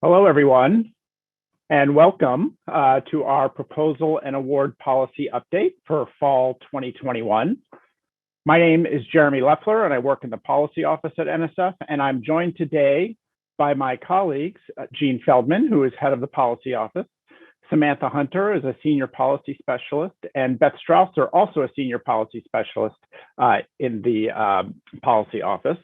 Hello, everyone, and welcome to our proposal and award policy update for fall 2021. My name is Jeremy Leffler, and I work in the policy office at NSF, and I'm joined today by my colleagues, Gene Feldman, who is head of the policy office, Samantha Hunter is a senior policy specialist, and Beth Strausser, also a senior policy specialist in the policy office.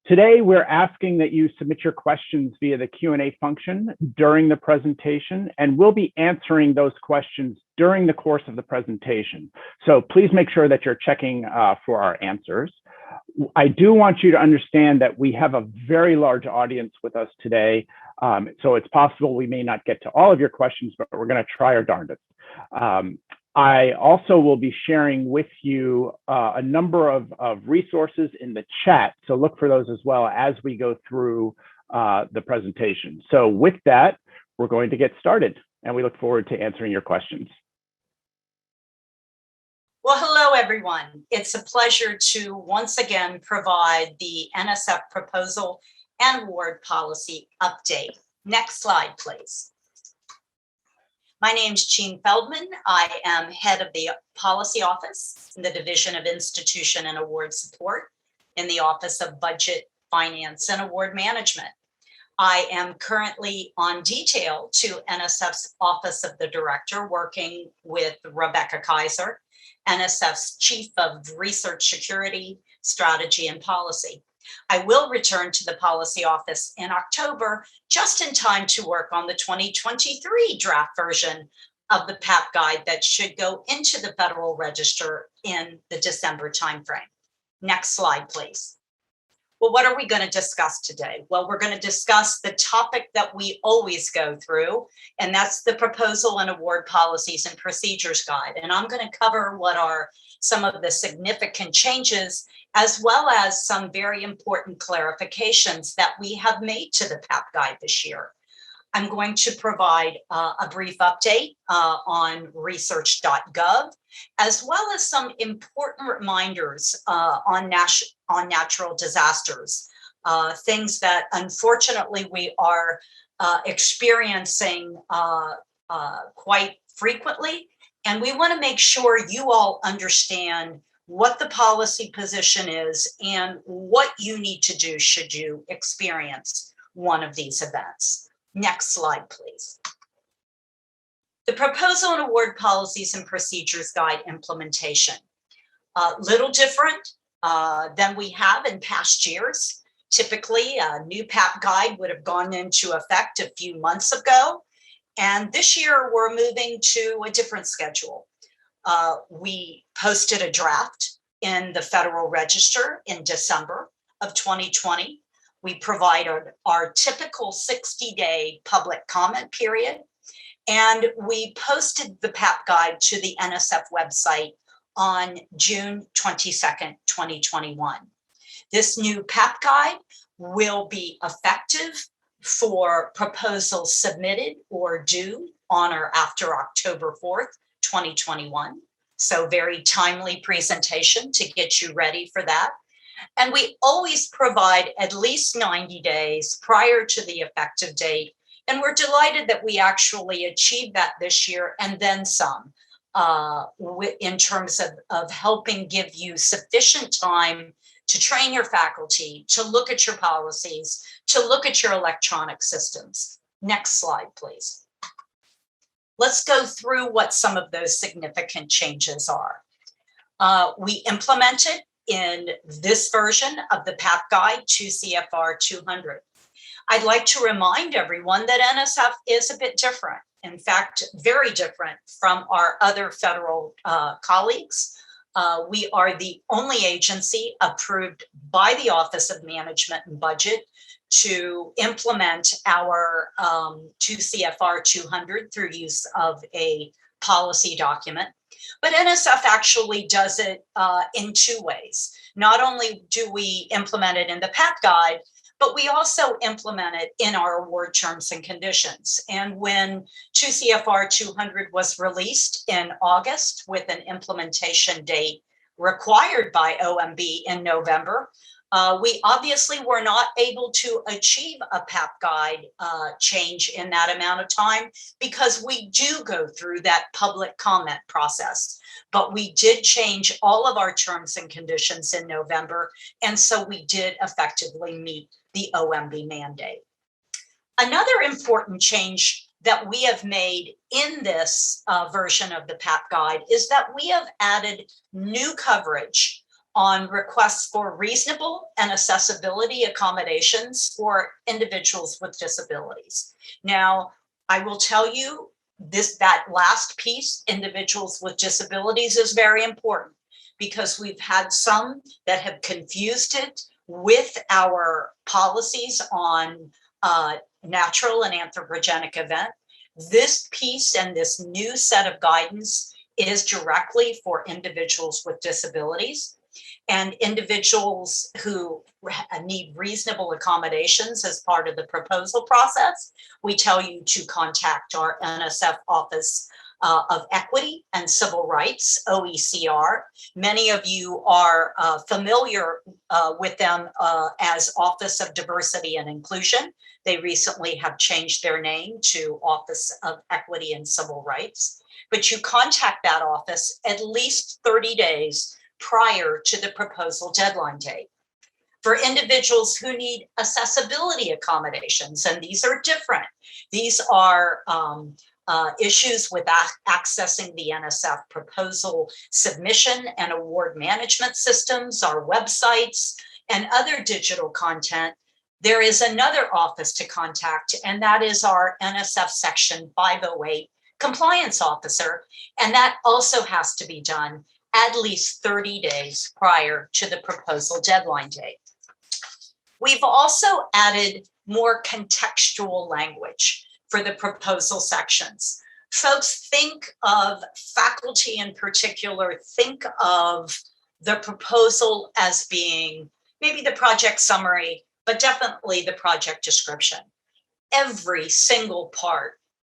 Today, we're asking that you submit your questions via the Q&A function during the presentation, and we'll be answering those questions during the course of the presentation. So please make sure that you're checking for our answers. I do want you to understand that we have a very large audience with us today, so it's possible we may not get to all of your questions, but we're going to try our darndest. I also will be sharing with you a number of resources in the chat, so look for those as well as we go through the presentation. So with that, we're going to get started, and we look forward to answering your questions. Well, hello, everyone. It's a pleasure to once again provide the NSF proposal and award policy update. Next slide, please. My name's Gene Feldman. I am head of the policy office in the Division of Institution and Award Support in the Office of Budget, Finance, and Award Management. I am currently on detail to NSF's Office of the Director, working with Rebecca Kaiser, NSF's Chief of Research Security, Strategy, and Policy. I will return to the policy office in October, just in time to work on the 2023 draft version of the PAP guide that should go into the Federal Register in the December timeframe. Next slide, please. Well, what are we going to discuss today? Well, we're going to discuss the topic that we always go through, and that's the Proposal and Award Policies and Procedures Guide. And I'm going to cover what are some of the significant changes, as well as some very important clarifications that we have made to the PAP guide this year. I'm going to provide a brief update on Research.gov, as well as some important reminders on natural disasters, things that unfortunately we are experiencing quite frequently. And we want to make sure you all understand what the policy position is and what you need to do should you experience one of these events. Next slide, please. The Proposal and Award Policies and Procedures Guide implementation. Little different than we have in past years. Typically, a new PAP guide would have gone into effect a few months ago. And this year, we're moving to a different schedule. We posted a draft in the Federal Register in December of 2020. We provided our typical 60-day public comment period, and we posted the PAP guide to the NSF website on June 22nd, 2021. This new PAP guide will be effective for proposals submitted or due on or after October 4th, 2021. So very timely presentation to get you ready for that. And we always provide at least 90 days prior to the effective date. And we're delighted that we actually achieved that this year and then some in terms of helping give you sufficient time to train your faculty, to look at your policies, to look at your electronic systems. Next slide, please. Let's go through what some of those significant changes are. We implemented in this version of the PAP guide 2 CFR 200. I'd like to remind everyone that NSF is a bit different. In fact, very different from our other federal colleagues. We are the only agency approved by the Office of Management and Budget to implement our 2 CFR 200 through use of a policy document. But NSF actually does it in two ways. Not only do we implement it in the PAP guide, but we also implement it in our award terms and conditions. And when 2 CFR 200 was released in August with an implementation date required by OMB in November, We obviously were not able to achieve a PAP guide change in that amount of time because we do go through that public comment process. But we did change all of our terms and conditions in November, and so we did effectively meet the OMB mandate. Another important change that we have made in this version of the PAP guide is that we have added new coverage on requests for reasonable and accessibility accommodations for individuals with disabilities. Now, I will tell you that last piece, individuals with disabilities, is very important because we've had some that have confused it with our policies on natural and anthropogenic event. This piece and this new set of guidance is directly for individuals with disabilities and individuals who need reasonable accommodations as part of the proposal process. We tell you to contact our NSF Office of Equity and Civil Rights, OECR. Many of you are familiar with them as Office of Diversity and Inclusion. They recently have changed their name to Office of Equity and Civil Rights. But you contact that office at least 30 days prior to the proposal deadline date. For individuals who need accessibility accommodations, and these are different. These are issues with accessing the NSF proposal submission and award management systems, our websites, and other digital content. There is another office to contact, and that is our NSF Section 508 compliance officer, and that also has to be done at least 30 days prior to the proposal deadline date. We've also added more contextual language for the proposal sections. Folks think of faculty in particular, think of the proposal as being maybe the project summary, but definitely the project description. Every single part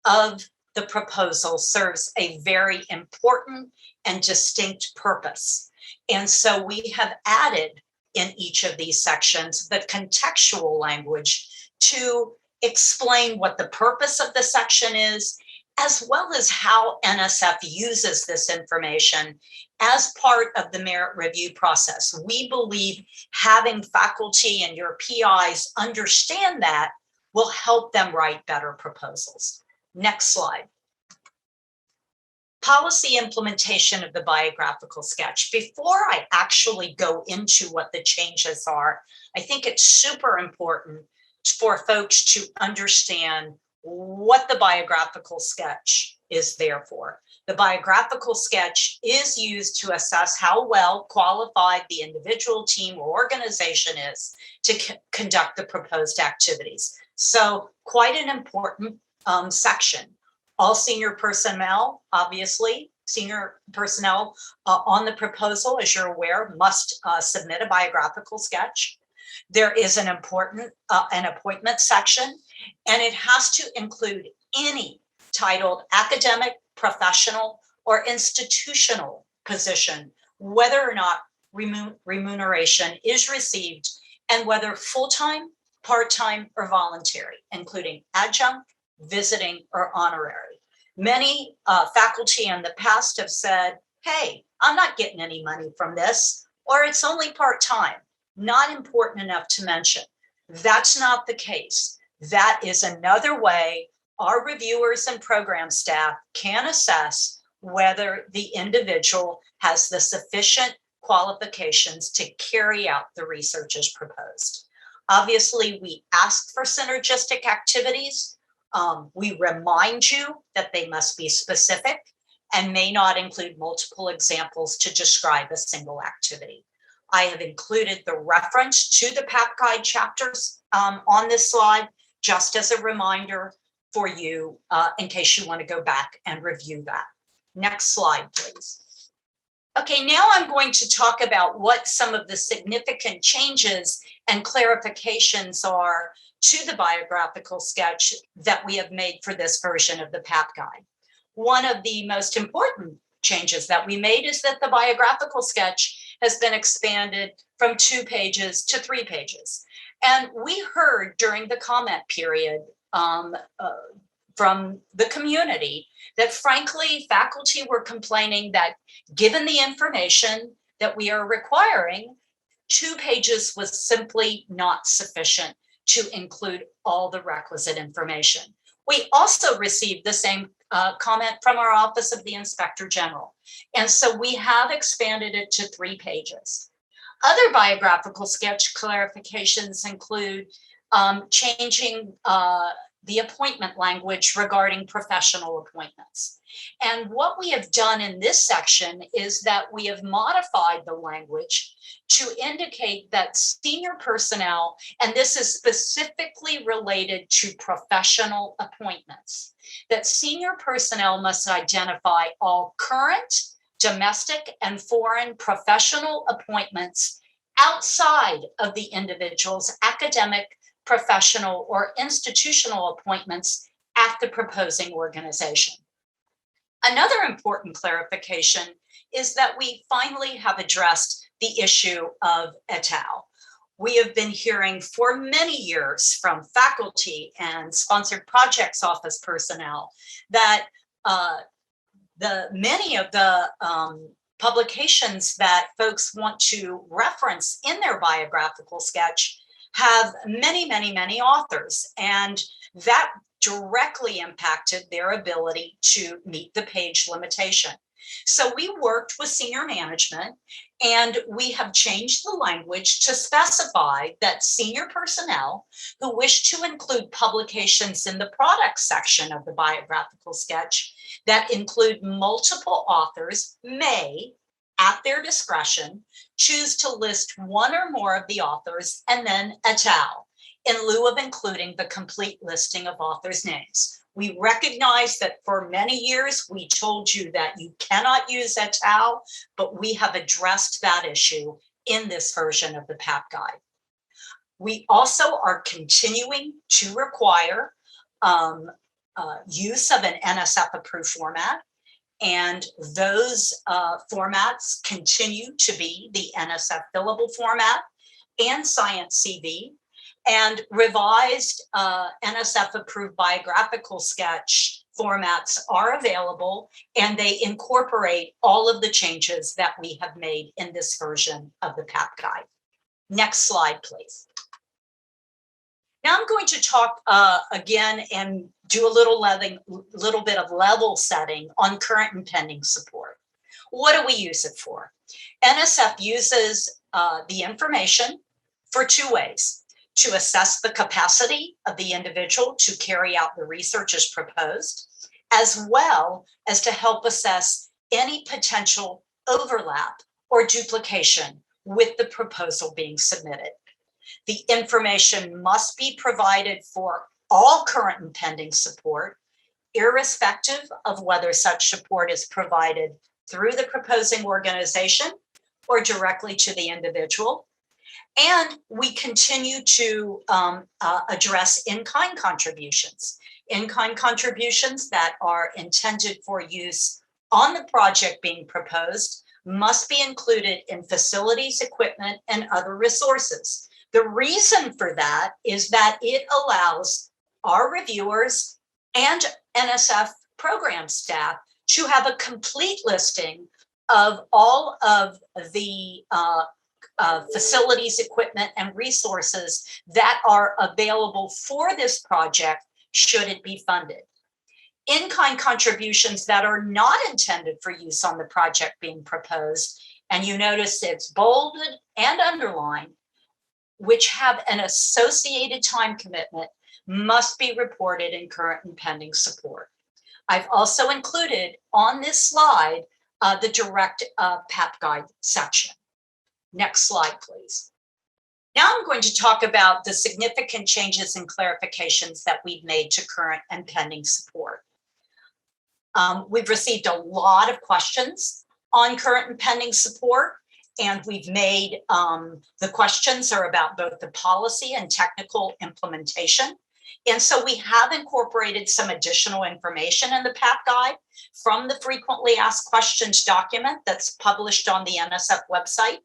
of the proposal serves a very important and distinct purpose. And so we have added in each of these sections the contextual language to explain what the purpose of the section is, as well as how NSF uses this information as part of the merit review process. We believe having faculty and your PIs understand that will help them write better proposals. Next slide. Policy implementation of the biographical sketch. Before I actually go into what the changes are, I think it's super important for folks to understand what the biographical sketch is there for. The biographical sketch is used to assess how well qualified the individual, team, or organization is to conduct the proposed activities. So quite an important section. All senior personnel, obviously, senior personnel on the proposal, as you're aware, must submit a biographical sketch. There is an important an appointment section, and it has to include any titled academic, professional, or institutional position, whether or not remuneration is received, and whether full-time, part-time, or voluntary, including adjunct, visiting, or honorary. Many faculty in the past have said, hey, I'm not getting any money from this, or it's only part-time, not important enough to mention. That's not the case. That is another way our reviewers and program staff can assess whether the individual has the sufficient qualifications to carry out the research as proposed. Obviously, we ask for synergistic activities. We remind you that they must be specific and may not include multiple examples to describe a single activity. I have included the reference to the PAP guide chapters on this slide, just as a reminder for you in case you want to go back and review that. Next slide, please. Okay, now I'm going to talk about what some of the significant changes and clarifications are to the biographical sketch that we have made for this version of the PAP guide. One of the most important changes that we made is that the biographical sketch has been expanded from 2 pages to 3 pages. And we heard during the comment period from the community that frankly, faculty were complaining that given the information that we are requiring, 2 pages was simply not sufficient to include all the requisite information. We also received the same comment from our Office of the Inspector General. And so we have expanded it to 3 pages. Other biographical sketch clarifications include changing the appointment language regarding professional appointments. And what we have done in this section is that we have modified the language to indicate that senior personnel, and this is specifically related to professional appointments, that senior personnel must identify all current, domestic, and foreign professional appointments outside of the individual's academic, professional, or institutional appointments at the proposing organization. Another important clarification is that we finally have addressed the issue of etal. We have been hearing for many years from faculty and sponsored projects office personnel that many of the publications that folks want to reference in their biographical sketch have many, many, many authors, and that directly impacted their ability to meet the page limitation. So we worked with senior management, and we have changed the language to specify that senior personnel who wish to include publications in the product section of the biographical sketch that include multiple authors may, at their discretion, choose to list one or more of the authors and then etal, in lieu of including the complete listing of authors' names. We recognize that for many years, we told you that you cannot use etal, but we have addressed that issue in this version of the PAP guide. We also are continuing to require use of an NSF approved format, and those formats continue to be the NSF fillable format and Science CV, and revised NSF approved biographical sketch formats are available, and they incorporate all of the changes that we have made in this version of the PAP guide. Next slide, please. Now I'm going to talk again and do a little bit of level setting on current and pending support. What do we use it for? NSF uses the information for 2 ways: to assess the capacity of the individual to carry out the research as proposed, as well as to help assess any potential overlap or duplication with the proposal being submitted. The information must be provided for all current and pending support, irrespective of whether such support is provided through the proposing organization or directly to the individual. And we continue to address in-kind contributions. In-kind contributions that are intended for use on the project being proposed must be included in facilities, equipment, and other resources. The reason for that is that it allows our reviewers and NSF program staff to have a complete listing of all of the facilities, equipment, and resources that are available for this project should it be funded. In-kind contributions that are not intended for use on the project being proposed, and you notice it's bolded and underlined, which have an associated time commitment, must be reported in current and pending support. I've also included on this slide the direct PAP guide section. Next slide, please. Now I'm going to talk about the significant changes and clarifications that we've made to current and pending support. We've received a lot of questions on current and pending support, and we've made the questions are about both the policy and technical implementation. And so we have incorporated some additional information in the PAP guide from the frequently asked questions document that's published on the NSF website.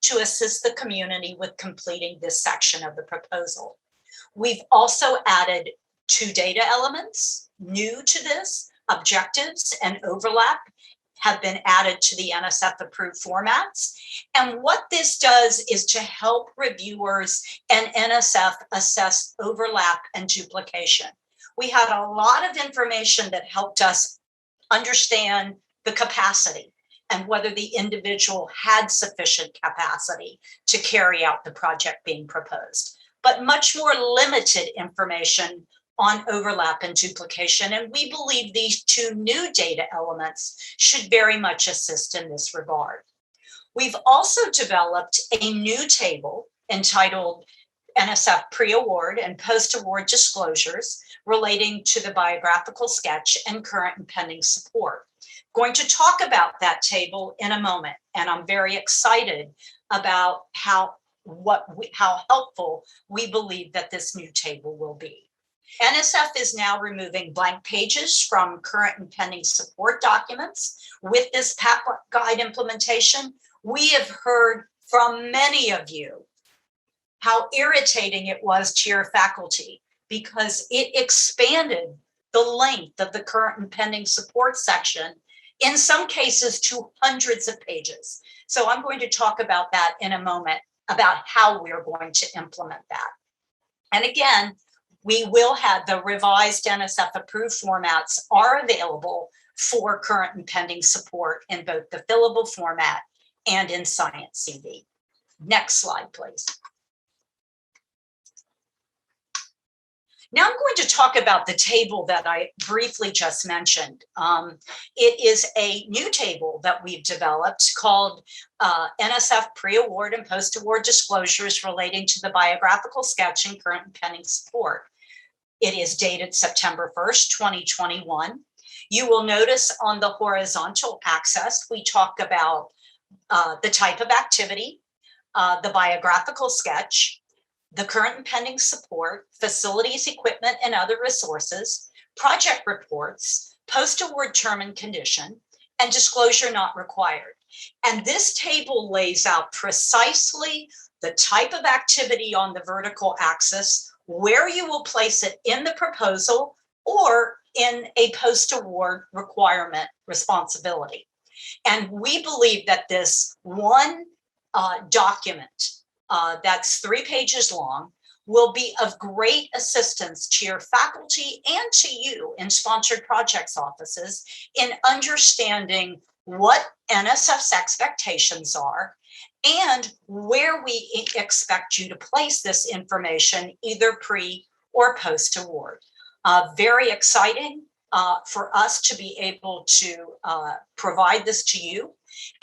to assist the community with completing this section of the proposal. We've also added 2 data elements new to this. Objectives and overlap have been added to the NSF approved formats. And what this does is to help reviewers and NSF assess overlap and duplication. We had a lot of information that helped us understand the capacity and whether the individual had sufficient capacity to carry out the project being proposed, but much more limited information on overlap and duplication. And we believe these 2 new data elements should very much assist in this regard. We've also developed a new table entitled NSF pre-award and post-award disclosures relating to the biographical sketch and current and pending support. Going to talk about that table in a moment, and I'm very excited about how helpful we believe that this new table will be. NSF is now removing blank pages from current and pending support documents. With this PAP guide implementation, we have heard from many of you how irritating it was to your faculty because it expanded the length of the current and pending support section, in some cases to hundreds of pages. So I'm going to talk about that in a moment, about how we're going to implement that. And again, we will have the revised NSF approved formats are available for current and pending support in both the fillable format and in Science CV. Next slide, please. Now I'm going to talk about the table that I briefly just mentioned. It is a new table that we've developed called NSF pre-award and post-award disclosures relating to the biographical sketch and current and pending support. It is dated September 1st, 2021. You will notice on the horizontal axis, we talk about the type of activity, the biographical sketch, the current and pending support, facilities, equipment, and other resources, project reports, post-award term and condition, and disclosure not required. And this table lays out precisely the type of activity on the vertical axis, where you will place it in the proposal or in a post-award requirement responsibility. And we believe that this one document that's 3 pages long will be of great assistance to your faculty and to you in sponsored projects offices in understanding what NSF's expectations are and where we expect you to place this information, either pre or post award. Very exciting for us to be able to provide this to you.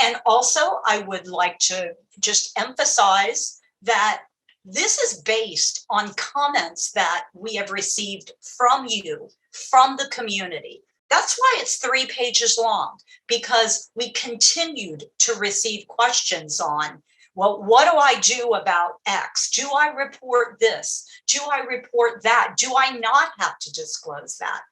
And also, I would like to just emphasize that this is based on comments that we have received from you, from the community. That's why it's 3 pages long, because we continued to receive questions on, well, what do I do about X? Do I report this? Do I report that? Do I not have to disclose that?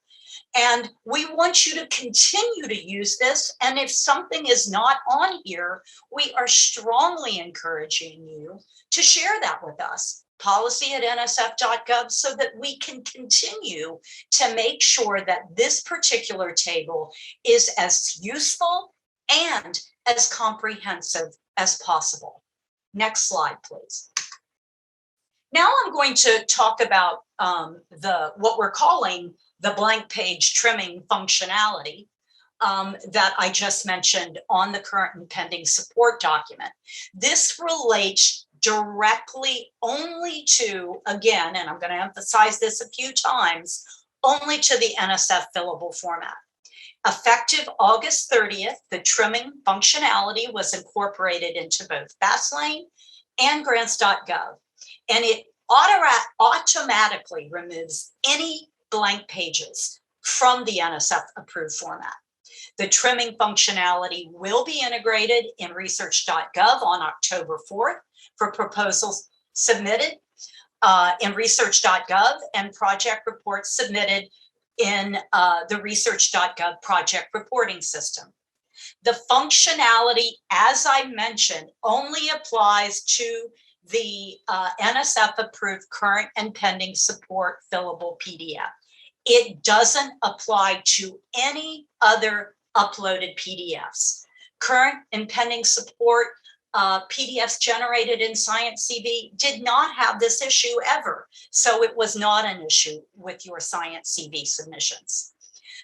And we want you to continue to use this. And if something is not on here, we are strongly encouraging you to share that with us. Policy@nsf.gov, so that we can continue to make sure that this particular table is as useful and as comprehensive as possible. Next slide, please. Now I'm going to talk about what we're calling the blank page trimming functionality that I just mentioned on the current and pending support document. This relates directly only to, again, and I'm going to emphasize this a few times, only to the NSF fillable format. Effective August 30th, the trimming functionality was incorporated into both Fastlane and grants.gov, and it automatically removes any blank pages from the NSF approved format. The trimming functionality will be integrated in Research.gov on October 4th for proposals submitted in Research.gov and project reports submitted in the Research.gov project reporting system. The functionality, as I mentioned, only applies to the NSF approved current and pending support fillable PDF. It doesn't apply to any other uploaded PDFs. Current and pending support PDFs generated in Science CV did not have this issue ever. So it was not an issue with your Science CV submissions.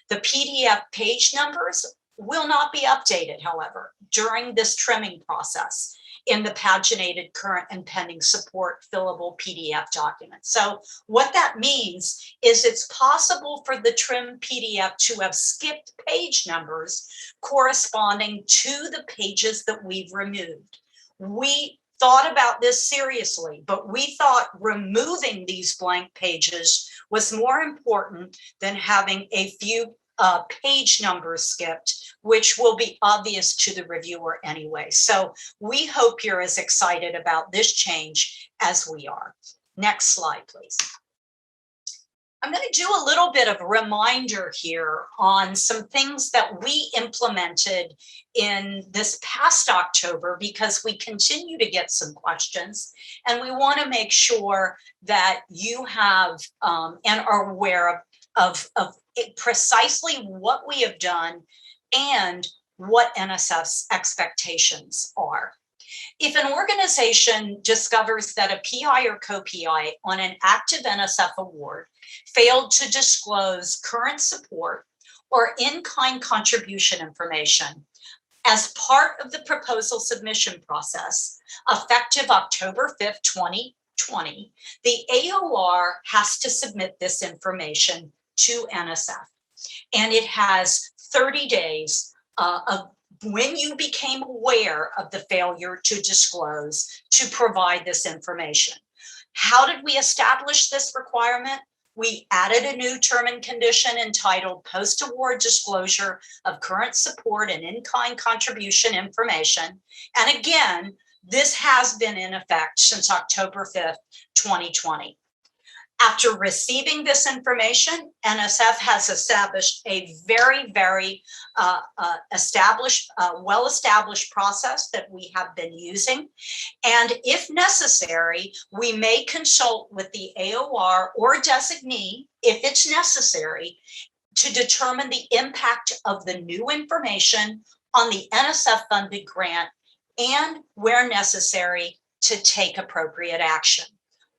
The PDF page numbers will not be updated, however, during this trimming process in the paginated current and pending support fillable PDF document. So what that means is it's possible for the trim PDF to have skipped page numbers corresponding to the pages that we've removed. We thought about this seriously, but we thought removing these blank pages was more important than having a few page numbers skipped, which will be obvious to the reviewer anyway. So we hope you're as excited about this change as we are. Next slide, please. I'm going to do a little bit of a reminder here on some things that we implemented in this past October, because we continue to get some questions and we want to make sure that you have and are aware of precisely what we have done and what NSF's expectations are. If an organization discovers that a PI or co-PI on an active NSF award failed to disclose current support or in-kind contribution information as part of the proposal submission process, effective October 5th, 2020, the AOR has to submit this information to NSF. And it has 30 days of when you became aware of the failure to disclose to provide this information. How did we establish this requirement? We added a new term and condition entitled Post-Award Disclosure of Current Support and In-Kind Contribution Information. And again, this has been in effect since October 5th, 2020. After receiving this information, NSF has established a very, very well-established process that we have been using. And if necessary, we may consult with the AOR or designee, if it's necessary, to determine the impact of the new information on the NSF-funded grant and, where necessary, to take appropriate action.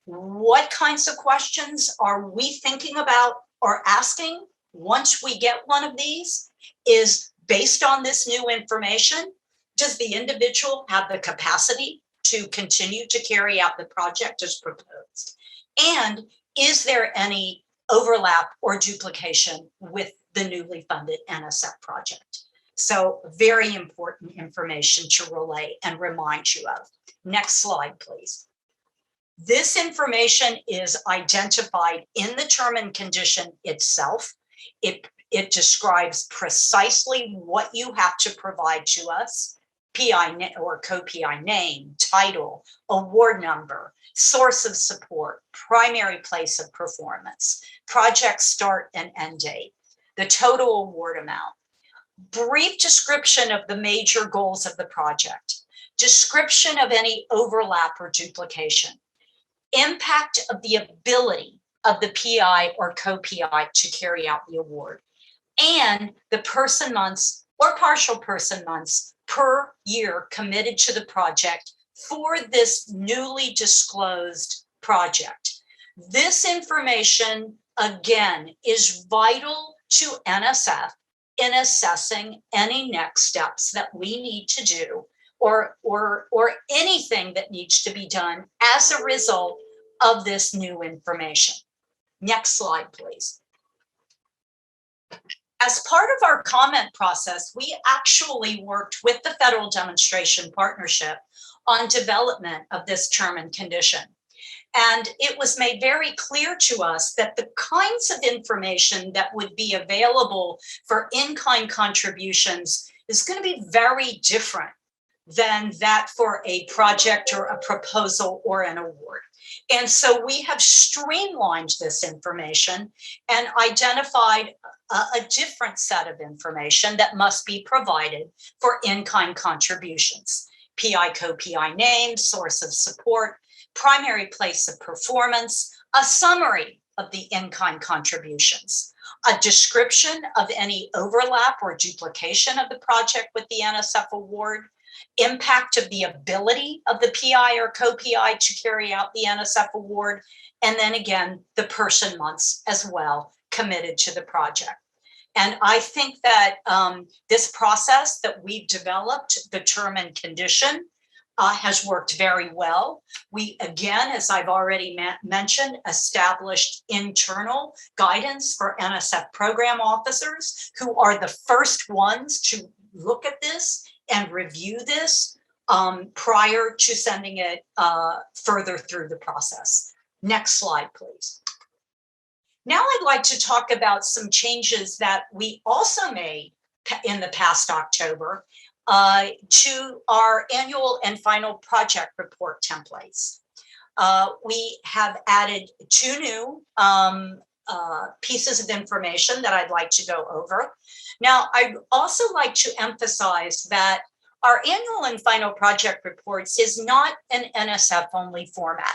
What kinds of questions are we thinking about or asking once we get one of these is, based on this new information, does the individual have the capacity to continue to carry out the project as proposed? And is there any overlap or duplication with the newly funded NSF project? So very important information to relay and remind you of. Next slide, please. This information is identified in the term and condition itself. It describes precisely what you have to provide to us: PI or co-PI name, title, award number, source of support, primary place of performance, project start and end date, the total award amount, brief description of the major goals of the project, description of any overlap or duplication, impact of the ability of the PI or co-PI to carry out the award, and the person months or partial person months per year committed to the project for this newly disclosed project. This information, again, is vital to NSF in assessing any next steps that we need to do, or anything that needs to be done as a result of this new information. Next slide, please. As part of our comment process, we actually worked with the Federal Demonstration Partnership on development of this term and condition. And it was made very clear to us that the kinds of information that would be available for in-kind contributions is going to be very different than that for a project or a proposal or an award. And so we have streamlined this information and identified a different set of information that must be provided for in-kind contributions. PI, co-PI name, source of support, primary place of performance, a summary of the in-kind contributions, a description of any overlap or duplication of the project with the NSF award, impact of the ability of the PI or co-PI to carry out the NSF award, and then again, the person months as well committed to the project. And I think that this process that we've developed, the term and condition, has worked very well. We, again, as I've already mentioned, established internal guidance for NSF program officers who are the first ones to look at this and review this prior to sending it further through the process. Next slide, please. Now I'd like to talk about some changes that we also made in the past October to our annual and final project report templates. We have added 2 new pieces of information that I'd like to go over. Now, I'd also like to emphasize that our annual and final project reports is not an NSF only format.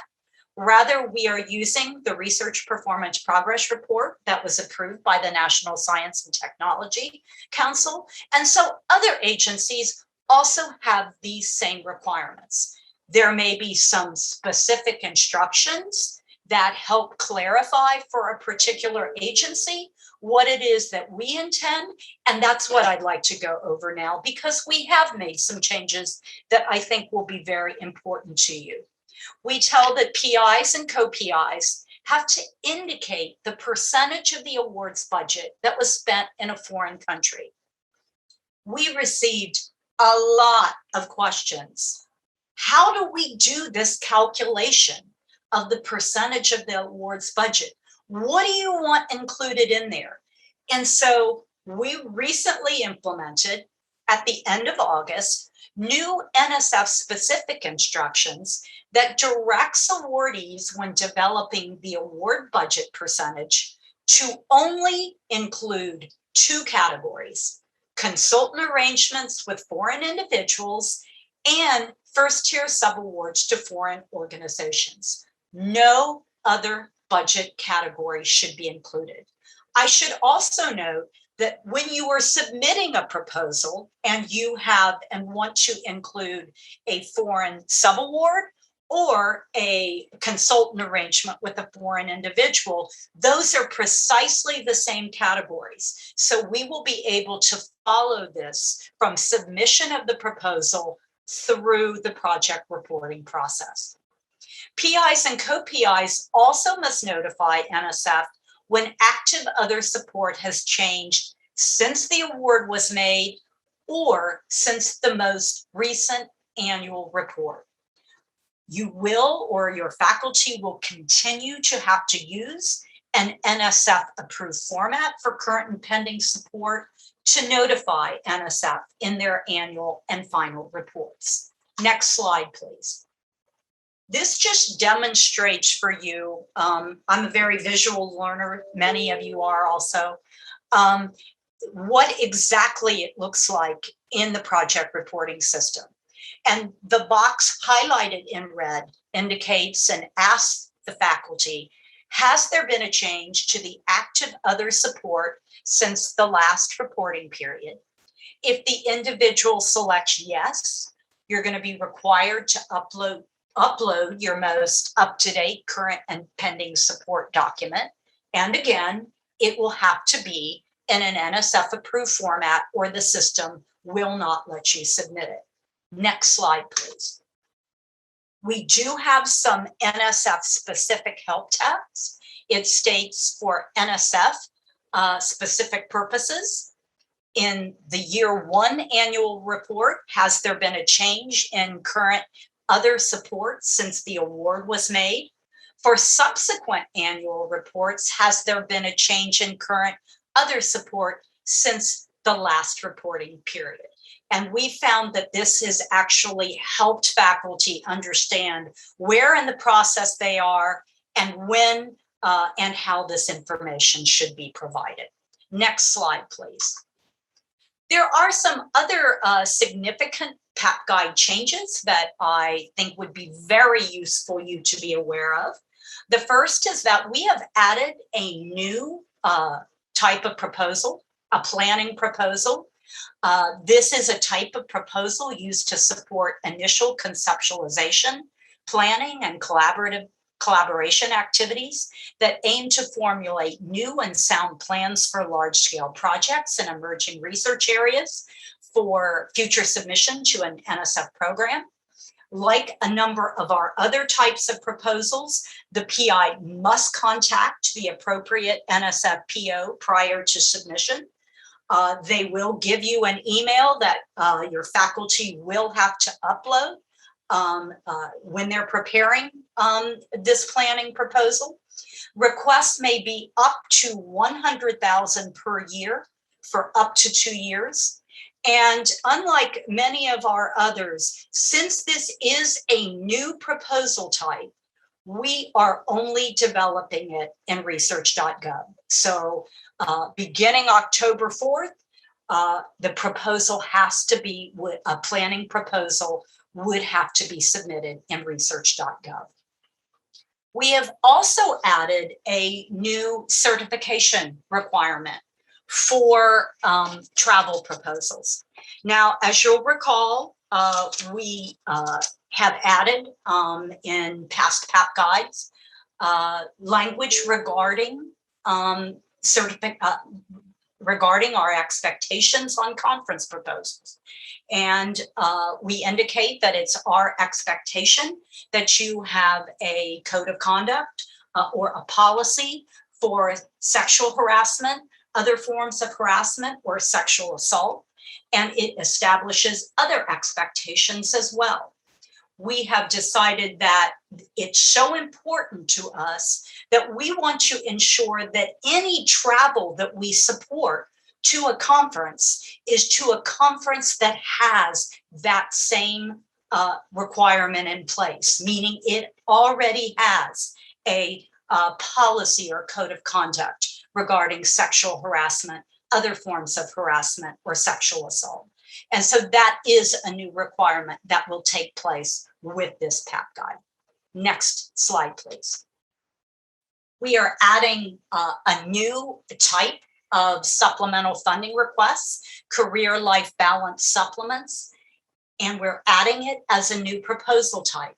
Rather, we are using the Research Performance Progress Report that was approved by the National Science and Technology Council. And so other agencies also have these same requirements. There may be some specific instructions that help clarify for a particular agency what it is that we intend. And that's what I'd like to go over now, because we have made some changes that I think will be very important to you. We tell that PIs and co-PIs have to indicate the percentage of the awards budget that was spent in a foreign country. We received a lot of questions. How do we do this calculation of the percentage of the awards budget? What do you want included in there? And so we recently implemented, at the end of August, new NSF specific instructions that directs awardees when developing the award budget percentage to only include 2 categories: consultant arrangements with foreign individuals and first-tier subawards to foreign organizations. No other budget category should be included. I should also note that when you are submitting a proposal and you have and want to include a foreign subaward or a consultant arrangement with a foreign individual, those are precisely the same categories. So we will be able to follow this from submission of the proposal through the project reporting process. PIs and co-PIs also must notify NSF when active other support has changed since the award was made or since the most recent annual report. You will, or your faculty will continue to have to use an NSF approved format for current and pending support to notify NSF in their annual and final reports. Next slide, please. This just demonstrates for you, I'm a very visual learner, many of you are also, what exactly it looks like in the project reporting system. And the box highlighted in red indicates and asks the faculty, has there been a change to the active other support since the last reporting period? If the individual selects yes, you're going to be required to upload your most up-to-date current and pending support document. And again, it will have to be in an NSF approved format or the system will not let you submit it. Next slide, please. We do have some NSF specific help tabs. It states for NSF specific purposes. In the year 1 annual report, has there been a change in current other support since the award was made? For subsequent annual reports, has there been a change in current other support since the last reporting period? And we found that this has actually helped faculty understand where in the process they are and when and how this information should be provided. Next slide, please. There are some other significant PAP guide changes that I think would be very useful you to be aware of. The first is that we have added a new type of proposal, a planning proposal. This is a type of proposal used to support initial conceptualization, planning, and collaboration activities that aim to formulate new and sound plans for large-scale projects and emerging research areas for future submission to an NSF program. Like a number of our other types of proposals, the PI must contact the appropriate NSF PO prior to submission. They will give you an email that your faculty will have to upload when they're preparing this planning proposal. Requests may be up to $100,000 per year for up to 2 years. And unlike many of our others, since this is a new proposal type, we are only developing it in Research.gov. So beginning October 4th, the proposal has to be, a planning proposal would have to be submitted in Research.gov. We have also added a new certification requirement for travel proposals. Now, as you'll recall, we have added in past PAP guides language regarding regarding our expectations on conference proposals. And we indicate that it's our expectation that you have a code of conduct or a policy for sexual harassment, other forms of harassment, or sexual assault, and it establishes other expectations as well. We have decided that it's so important to us that we want to ensure that any travel that we support to a conference is to a conference that has that same requirement in place, meaning it already has a policy or code of conduct regarding sexual harassment, other forms of harassment, or sexual assault. And so that is a new requirement that will take place with this PAP guide. Next slide, please. We are adding a new type of supplemental funding requests, career life balance supplements, and we're adding it as a new proposal type.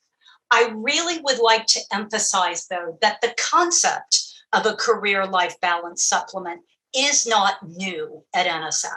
I really would like to emphasize, though, that the concept of a career life balance supplement is not new at NSF.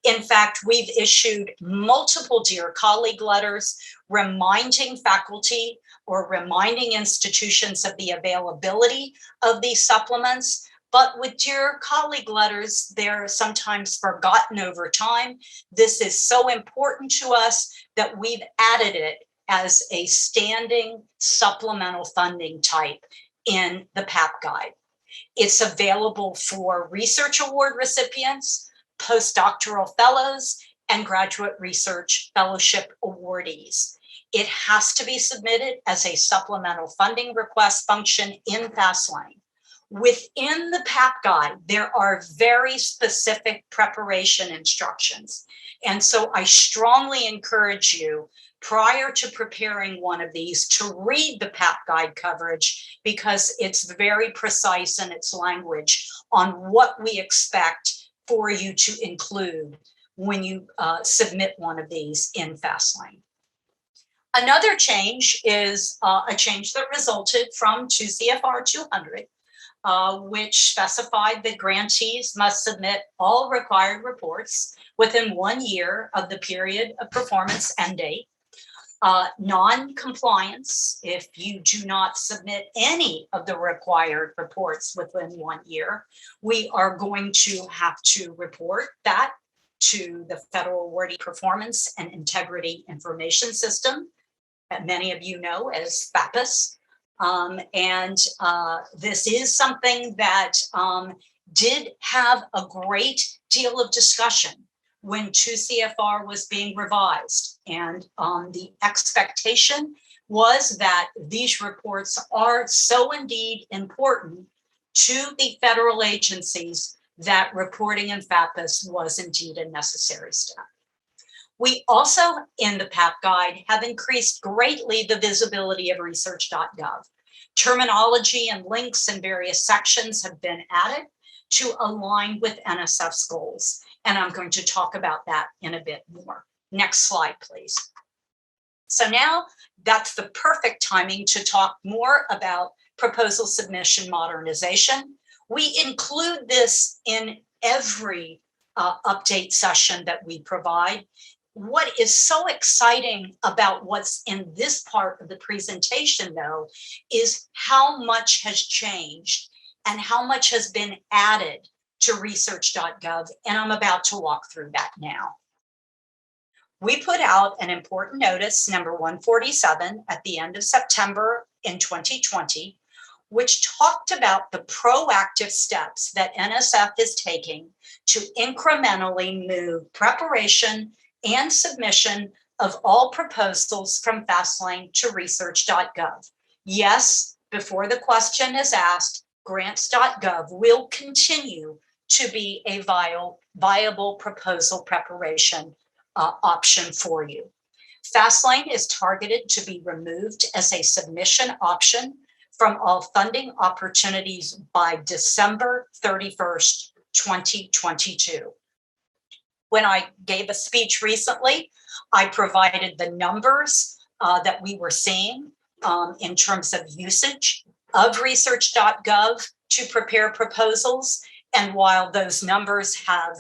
In fact, we've issued multiple Dear Colleague letters reminding faculty or reminding institutions of the availability of these supplements. But with Dear Colleague letters, they're sometimes forgotten over time. This is so important to us that we've added it as a standing supplemental funding type in the PAP guide. It's available for research award recipients, postdoctoral fellows, and graduate research fellowship awardees. It has to be submitted as a supplemental funding request function in FastLane. Within the PAP guide, there are very specific preparation instructions. And so I strongly encourage you, prior to preparing one of these, to read the PAP guide coverage, because it's very precise in its language on what we expect for you to include when you submit one of these in FastLane. Another change is a change that resulted from 2 CFR 200, which specified that grantees must submit all required reports within 1 year of the period of performance end date. Non-compliance, if you do not submit any of the required reports within 1 year, we are going to have to report that to the Federal Awardee Performance and Integrity Information System, that many of you know as PAPPC. This is something that did have a great deal of discussion when 2 CFR was being revised. And the expectation was that these reports are so indeed important to the federal agencies that reporting in PAPPC was indeed a necessary step. We also, in the PAP Guide, have increased greatly the visibility of Research.gov. Terminology and links in various sections have been added to align with NSF's goals, and I'm going to talk about that in a bit more. Next slide, please. So now that's the perfect timing to talk more about proposal submission modernization. We include this in every update session that we provide. What is so exciting about what's in this part of the presentation, though, is how much has changed and how much has been added to Research.gov, and I'm about to walk through that now. We put out an important notice, number 147, at the end of September in 2020, which talked about the proactive steps that NSF is taking to incrementally move preparation and submission of all proposals from FastLane to Research.gov. Yes, before the question is asked, grants.gov will continue to be a viable proposal preparation option for you. FastLane is targeted to be removed as a submission option from all funding opportunities by December 31st, 2022. When I gave a speech recently, I provided the numbers that we were seeing in terms of usage of Research.gov to prepare proposals. And while those numbers have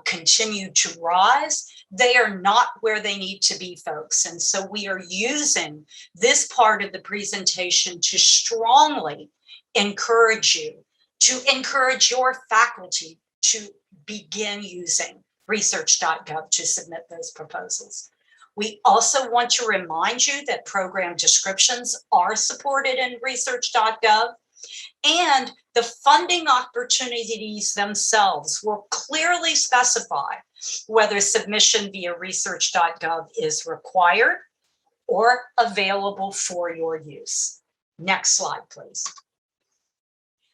continued to rise, they are not where they need to be, folks. And so we are using this part of the presentation to strongly encourage you, to encourage your faculty to begin using Research.gov to submit those proposals. We also want to remind you that program descriptions are supported in Research.gov, and the funding opportunities themselves will clearly specify whether submission via Research.gov is required or available for your use. Next slide, please.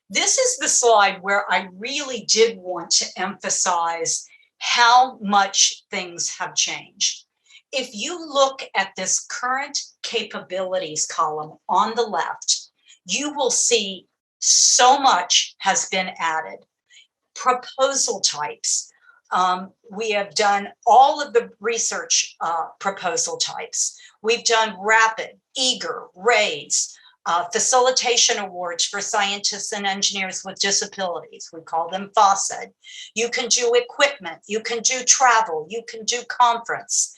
This is the slide where I really did want to emphasize how much things have changed. If you look at this current capabilities column on the left, you will see so much has been added. Proposal types. We have done all of the research proposal types. We've done rapid, eager, raise, facilitation awards for scientists and engineers with disabilities. We call them FACED. You can do equipment, you can do travel, you can do conference,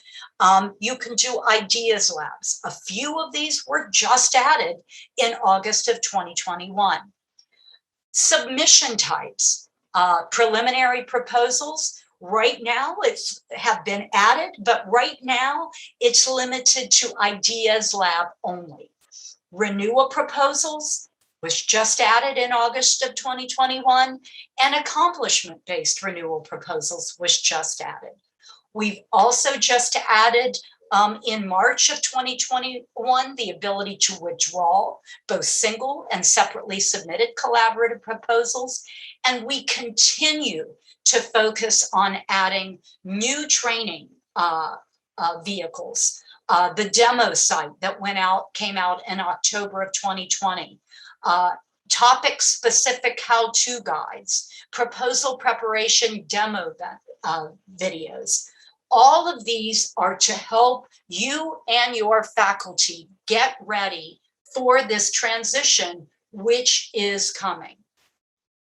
you can do ideas labs. A few of these were just added in August of 2021. Submission types, preliminary proposals. Right now, have been added, but right now it's limited to ideas lab only. Renewal proposals was just added in August of 2021, and accomplishment-based renewal proposals was just added. We've also just added in March of 2021 the ability to withdraw both single and separately submitted collaborative proposals, and we continue to focus on adding new training vehicles. The demo site that came out in October of 2020, topic-specific how-to guides, proposal preparation demo videos. All of these are to help you and your faculty get ready for this transition, which is coming.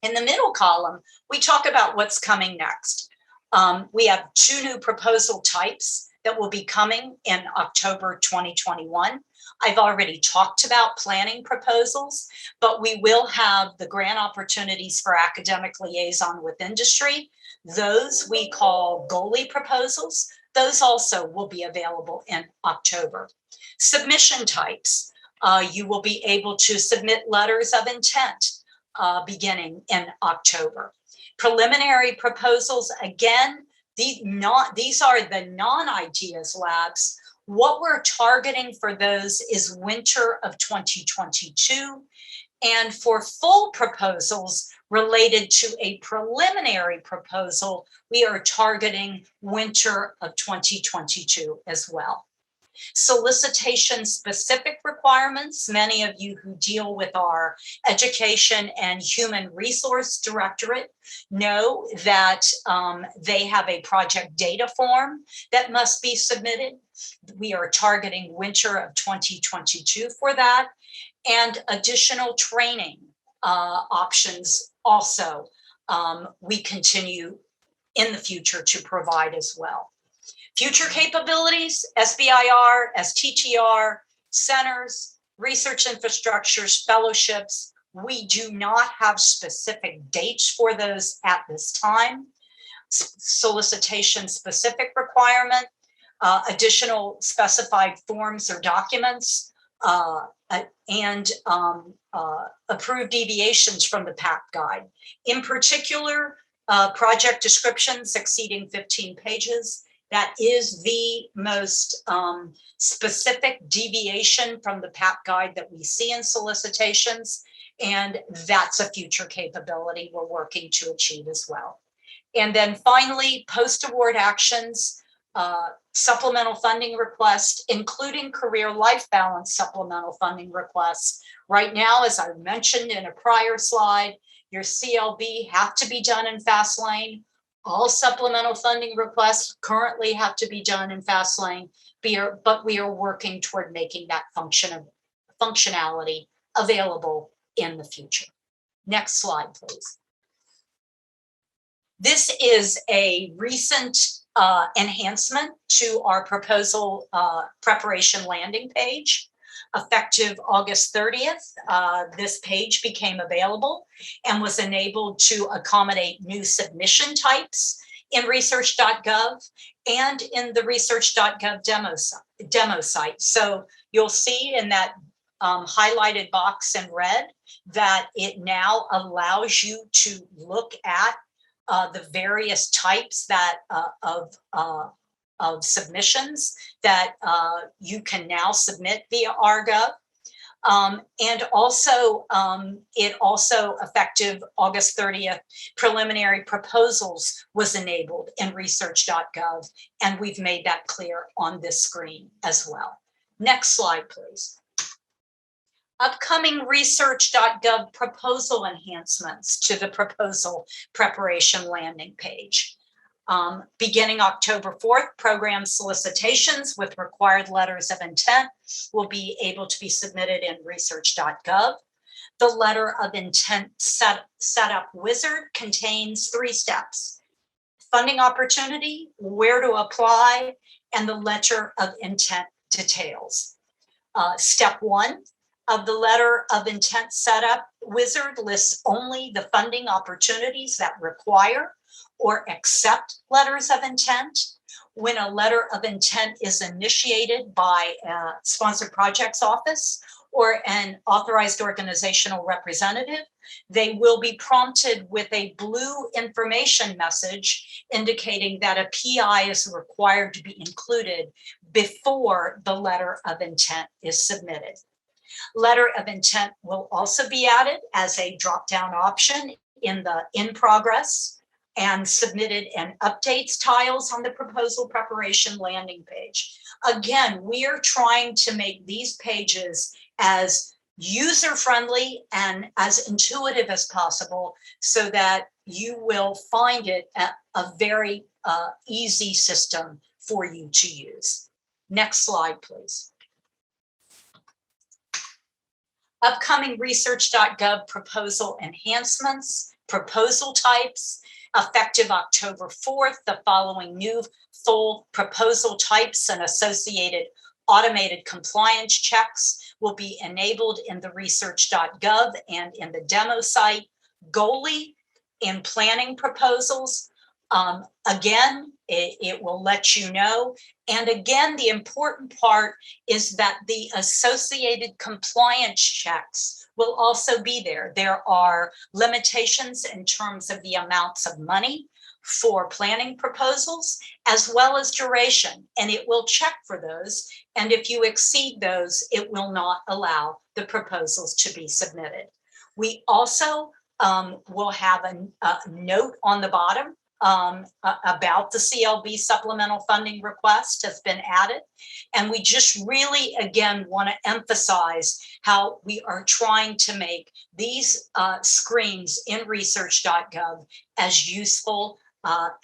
In the middle column, we talk about what's coming next. We have 2 new proposal types that will be coming in October 2021. I've already talked about planning proposals, but we will have the grant opportunities for academic liaison with industry. Those we call goalie proposals. Those also will be available in October. Submission types. You will be able to submit letters of intent beginning in October. Preliminary proposals, again, these are the non-ideas labs What we're targeting for those is winter of 2022. And for full proposals related to a preliminary proposal, we are targeting winter of 2022 as well. Solicitation specific requirements, many of you who deal with our Education and Human Resource Directorate know that they have a project data form that must be submitted. We are targeting winter of 2022 for that, and additional training options also we continue in the future to provide as well. Future capabilities, SBIR, STTR, centers, research infrastructures, fellowships. We do not have specific dates for those at this time. Solicitation specific requirement, additional specified forms or documents, and approved deviations from the PAP guide. In particular, project descriptions exceeding 15 pages. That is the most specific deviation from the PAP guide that we see in solicitations, and that's a future capability we're working to achieve as well. And then finally, post-award actions, supplemental funding requests, including career life balance supplemental funding requests. Right now, as I mentioned in a prior slide, your CLB have to be done in FastLane. All supplemental funding requests currently have to be done in FastLane, but we are working toward making that functionality available in the future. Next slide, please. This is a recent enhancement to our proposal preparation landing page. Effective August 30th, this page became available and was enabled to accommodate new submission types in Research.gov and in the Research.gov demo site. So you'll see in that highlighted box in red that it now allows you to look at the various types that of submissions that you can now submit via RGov. And also, it also effective August 30th, preliminary proposals was enabled in Research.gov, and we've made that clear on this screen as well. Next slide, please. Upcoming Research.gov proposal enhancements to the proposal preparation landing page. Beginning October 4th, program solicitations with required letters of intent will be able to be submitted in Research.gov. The letter of intent setup wizard contains 3 steps: funding opportunity, where to apply, and the letter of intent details. Step 1 of the letter of intent setup wizard lists only the funding opportunities that require or accept letters of intent. When a letter of intent is initiated by a sponsored projects office or an authorized organizational representative, they will be prompted with a blue information message indicating that a PI is required to be included before the letter of intent is submitted. Letter of intent will also be added as a drop-down option in the in progress and submitted in updates tiles on the proposal preparation landing page. Again, we are trying to make these pages as user-friendly and as intuitive as possible so that you will find it a very easy system for you to use. Next slide, please. Upcoming Research.gov proposal enhancements, proposal types. Effective October 4th, the following new full proposal types and associated automated compliance checks will be enabled in the Research.gov and in the demo site. Goalie in planning proposals. Again, it will let you know. And again, the important part is that the associated compliance checks will also be there. There are limitations in terms of the amounts of money for planning proposals as well as duration, and it will check for those. And if you exceed those, it will not allow the proposals to be submitted. We also will have a note on the bottom about the CLB supplemental funding request has been added. And we just really, again, want to emphasize how we are trying to make these screens in Research.gov as useful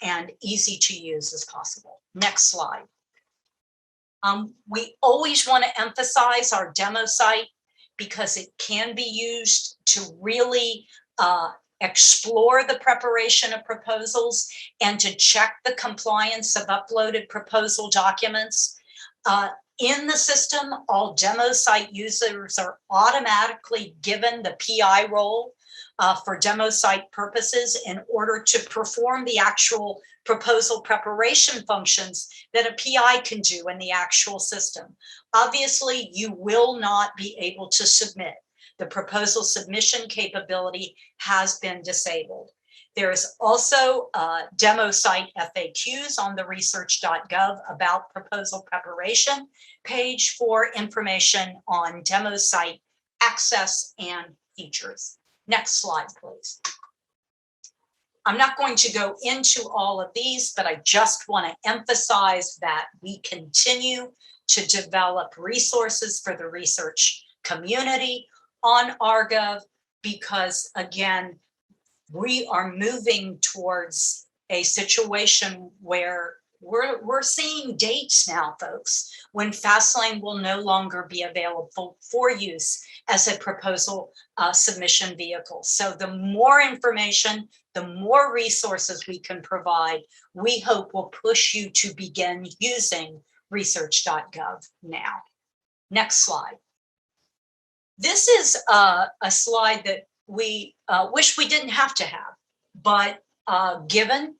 and easy to use as possible. Next slide. We always want to emphasize our demo site because it can be used to really explore the preparation of proposals and to check the compliance of uploaded proposal documents. In the system, all demo site users are automatically given the PI role for demo site purposes in order to perform the actual proposal preparation functions that a PI can do in the actual system. Obviously, you will not be able to submit. The proposal submission capability has been disabled. There is also demo site FAQs on the research.gov about proposal preparation page for information on demo site access and features. Next slide, please. I'm not going to go into all of these, but I just want to emphasize that we continue to develop resources for the research community on RGov because, again, we are moving towards a situation where we're seeing dates now, folks, when FastLane will no longer be available for use as a proposal submission vehicle. So the more information, the more resources we can provide, we hope will push you to begin using Research.gov now. Next slide. This is a slide that we wish we didn't have to have, but given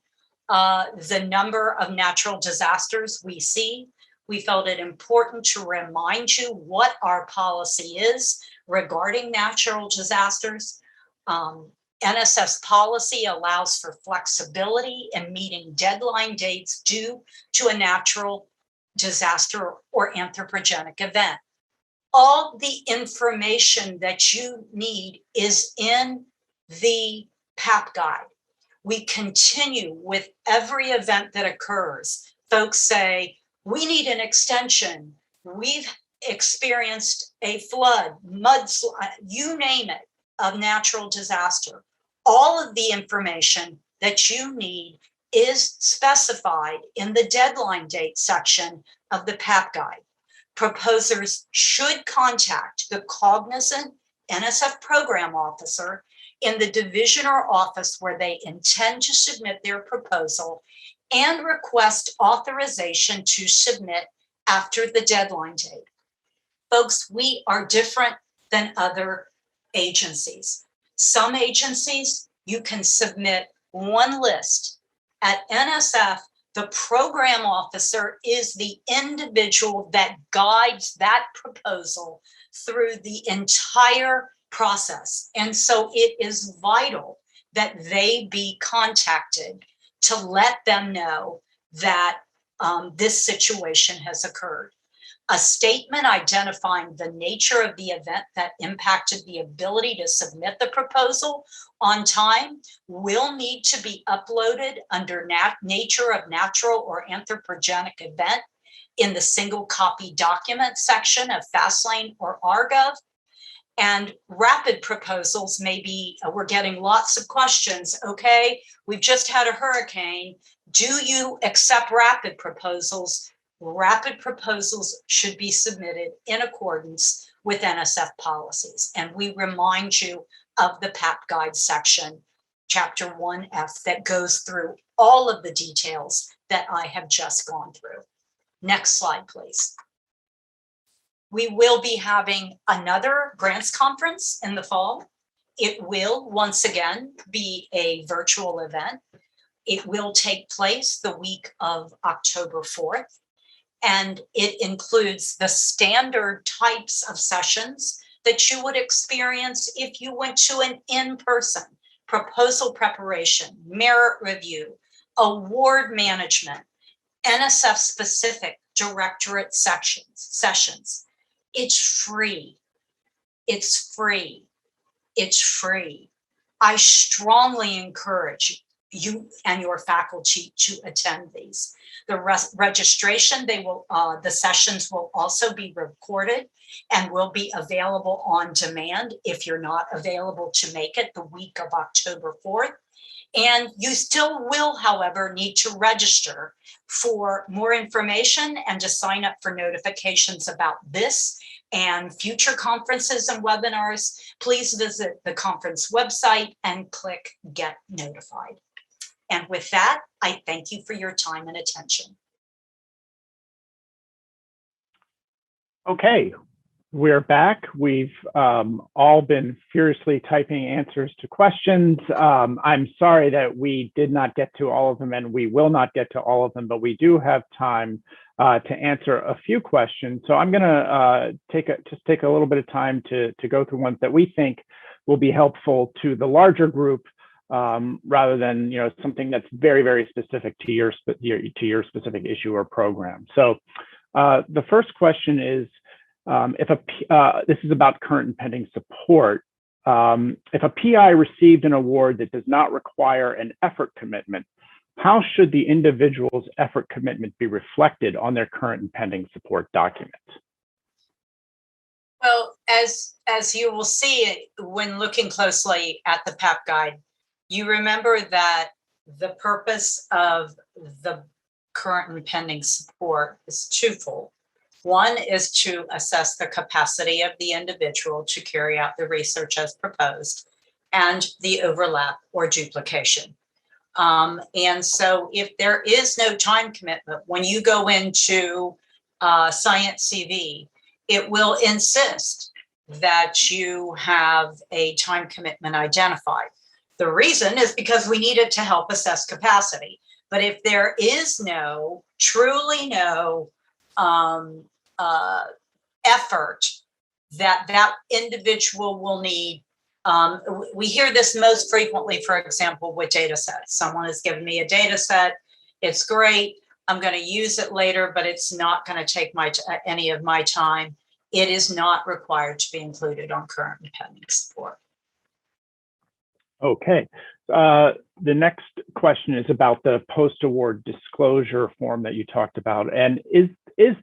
the number of natural disasters we see, we felt it important to remind you what our policy is regarding natural disasters. NSF's policy allows for flexibility in meeting deadline dates due to a natural disaster or anthropogenic event. All the information that you need is in the PAP guide. We continue with every event that occurs. Folks say, we need an extension. We've experienced a flood, mudslide, you name it, of natural disaster. All of the information that you need is specified in the deadline date section of the PAP guide. Proposers should contact the cognizant NSF program officer in the division or office where they intend to submit their proposal and request authorization to submit after the deadline date. Folks, we are different than other agencies. Some agencies, you can submit one list. At NSF, the program officer is the individual that guides that proposal through the entire process. And so it is vital that they be contacted to let them know that this situation has occurred. A statement identifying the nature of the event that impacted the ability to submit the proposal on time will need to be uploaded under nature of natural or anthropogenic event in the single copy document section of FastLane or RGov. And rapid proposals may be, we're getting lots of questions. Okay, we've just had a hurricane. Do you accept rapid proposals? Rapid proposals should be submitted in accordance with NSF policies. And we remind you of the PAP guide section, chapter 1F, that goes through all of the details that I have just gone through. Next slide, please. We will be having another grants conference in the fall. It will once again be a virtual event. It will take place the week of October 4th. And it includes the standard types of sessions that you would experience if you went to an in-person proposal preparation, merit review, award management, NSF specific directorate sessions. It's free. It's free. It's free. I strongly encourage you and your faculty to attend these. The registration, the sessions will also be recorded and will be available on demand if you're not available to make it the week of October 4th. And you still will, however, need to register for more information and to sign up for notifications about this and future conferences and webinars. Please visit the conference website and click Get Notified. And with that, I thank you for your time and attention. Okay, we're back. We've all been furiously typing answers to questions. I'm sorry that we did not get to all of them, and we will not get to all of them, but we do have time to answer a few questions. So I'm going to just take a little bit of time to go through ones that we think will be helpful to the larger group, rather than something that's very, very specific to your specific issue or program. So the first question is, this is about current and pending support. If a PI received an award that does not require an effort commitment, how should the individual's effort commitment be reflected on their current and pending support document? Well, as you will see when looking closely at the PAP guide, you remember that the purpose of the current and pending support is twofold. One is to assess the capacity of the individual to carry out the research as proposed and the overlap or duplication. And so if there is no time commitment, when you go into Science CV, it will insist that you have a time commitment identified. The reason is because we need it to help assess capacity. But if there is truly no effort that individual will need, we hear this most frequently, for example, with data sets. Someone has given me a data set. It's great. I'm going to use it later, but it's not going to take any of my time. It is not required to be included on current and pending support. Okay. The next question is about the post-award disclosure form that you talked about. And is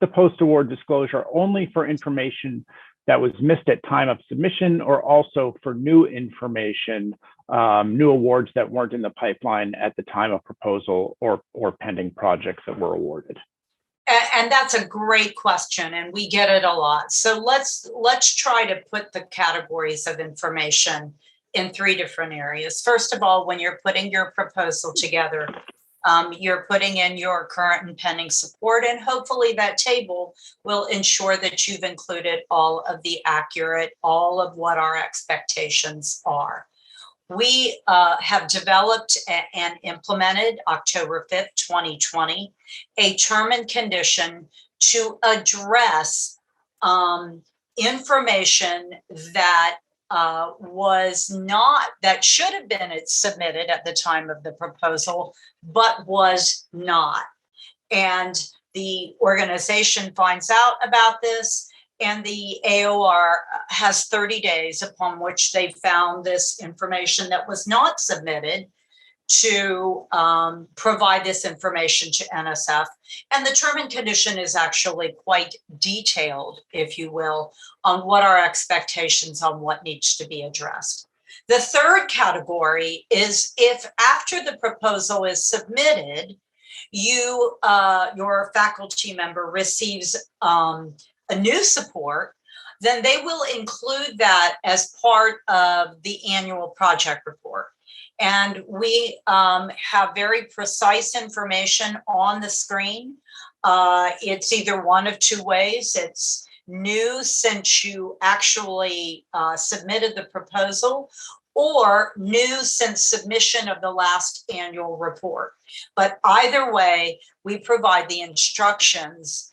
the post-award disclosure only for information that was missed at time of submission, or also for new information, new awards that weren't in the pipeline at the time of proposal or pending projects that were awarded? And that's a great question, and we get it a lot. So let's try to put the categories of information in three different areas. First of all, when you're putting your proposal together, you're putting in your current and pending support, and hopefully that table will ensure that you've included all of what our expectations are. We have developed and implemented October 5th, 2020, a term and condition to address information that that should have been submitted at the time of the proposal, but was not. And the organization finds out about this, and the AOR has 30 days upon which they found this information that was not submitted to provide this information to NSF. And the term and condition is actually quite detailed, if you will, on what our expectations on what needs to be addressed. The third category is if after the proposal is submitted, your faculty member receives a new support, then they will include that as part of the annual project report. And we have very precise information on the screen. It's either one of two ways. It's new since you actually submitted the proposal, or new since submission of the last annual report. But either way, we provide the instructions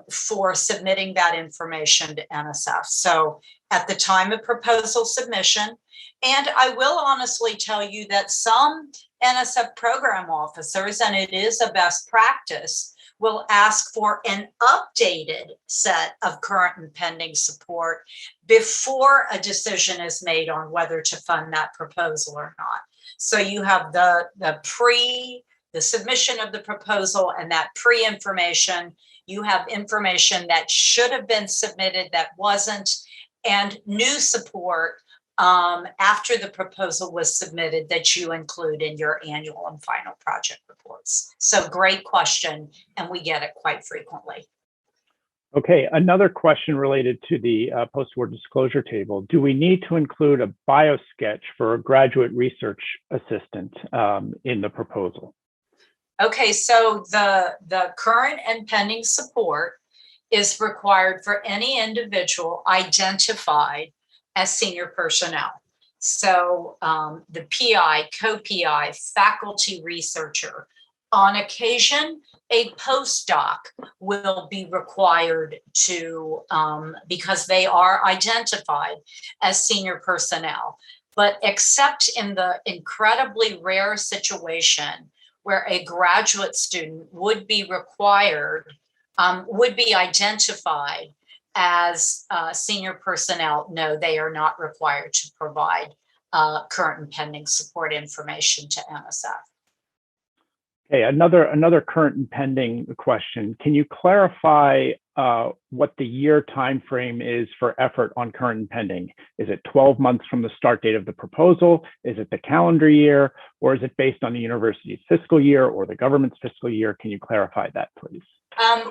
for submitting that information to NSF. So at the time of proposal submission, and I will honestly tell you that some NSF program officers, and it is a best practice, will ask for an updated set of current and pending support before a decision is made on whether to fund that proposal or not. So you have the submission of the proposal and that pre-information. You have information that should have been submitted that wasn't, and new support after the proposal was submitted that you include in your annual and final project reports. So great question, and we get it quite frequently. Okay, another question related to the post-award disclosure table. Do we need to include a bio sketch for a graduate research assistant in the proposal? Okay, so the current and pending support is required for any individual identified as senior personnel. So the PI, co-PI, faculty researcher, on occasion, a postdoc will be required to, because they are identified as senior personnel. But except in the incredibly rare situation where a graduate student would be required, would be identified as senior personnel, no, they are not required to provide current and pending support information to NSF. Okay, another current and pending question. Can you clarify what the year time frame is for effort on current and pending? Is it 12 months from the start date of the proposal? Is it the calendar year? Or is it based on the university's fiscal year or the government's fiscal year? Can you clarify that, please?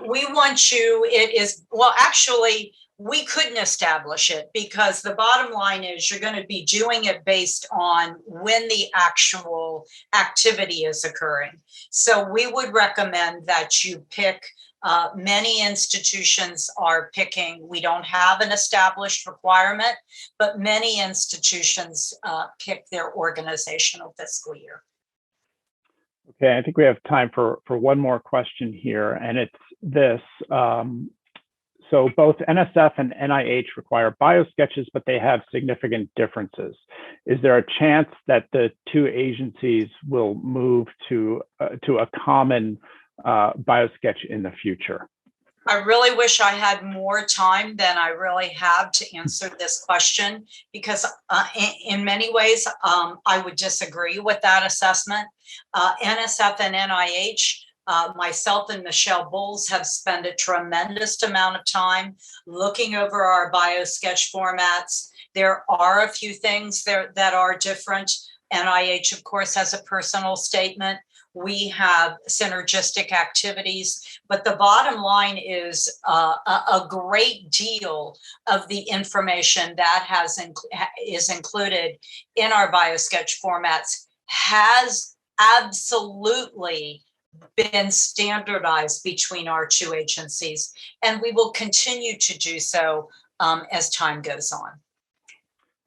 We want you, it is, well, actually, we couldn't establish it because the bottom line is you're going to be doing it based on when the actual activity is occurring. So we would recommend that you pick, many institutions are picking, we don't have an established requirement, but many institutions pick their organizational fiscal year. Okay, I think we have time for one more question here, and it's this. So both NSF and NIH require bio sketches, but they have significant differences. Is there a chance that the two agencies will move to a common bio sketch in the future? I really wish I had more time than I really have to answer this question, because in many ways, I would disagree with that assessment. NSF and NIH, myself and Michelle Bowles have spent a tremendous amount of time looking over our bio sketch formats. There are a few things there that are different. NIH, of course, has a personal statement. We have synergistic activities, but the bottom line is a great deal of the information that is included in our BioSketch formats has absolutely been standardized between our two agencies, and we will continue to do so as time goes on.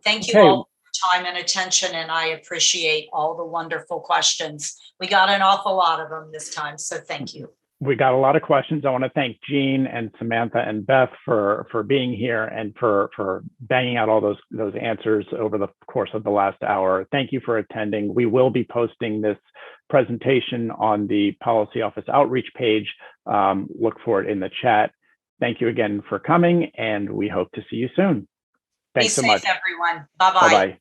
Thank you all for your time and attention, and I appreciate all the wonderful questions. We got an awful lot of them this time, so thank you. We got a lot of questions. I want to thank Jean and Samantha and Beth for being here and for banging out all those answers over the course of the last hour. Thank you for attending. We will be posting this presentation on the Policy Office Outreach page. Look for it in the chat. Thank you again for coming, and we hope to see you soon. Thanks so much. Be safe, everyone. Bye-bye. Bye-bye.